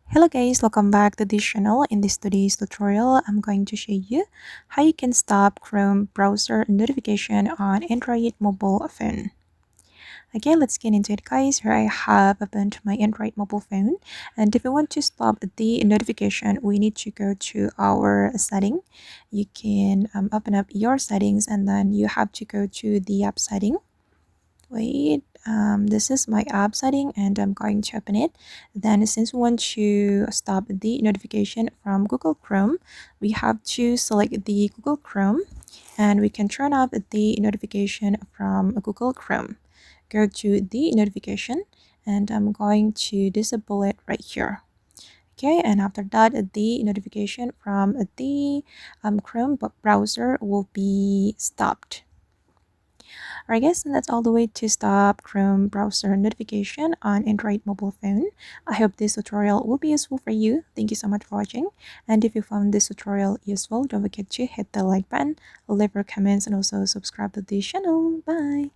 Hello guys, welcome back to this channel. In this today's tutorial, I'm going to show you how you can stop Chrome browser notification on Android mobile phone. Okay, let's get into it guys. Here I have opened my Android mobile phone, and if you want to stop the notification, we need to go to our setting. You can open up your settings and then you have to go to the app setting. Wait, this is my app setting and I'm going to open it. Then since we want to stop the notification from Google Chrome, we have to select the Google Chrome and we can turn off the notification from Google Chrome. Go to the notification and I'm going to disable it right here. Okay, and after that, the notification from the Chrome browser will be stopped. Alright guys, and that's all the way to stop Chrome browser notification on Android mobile phone. I hope this tutorial will be useful for you. Thank you so much for watching. And if you found this tutorial useful, don't forget to hit the like button, leave your comments, and also subscribe to this channel. Bye!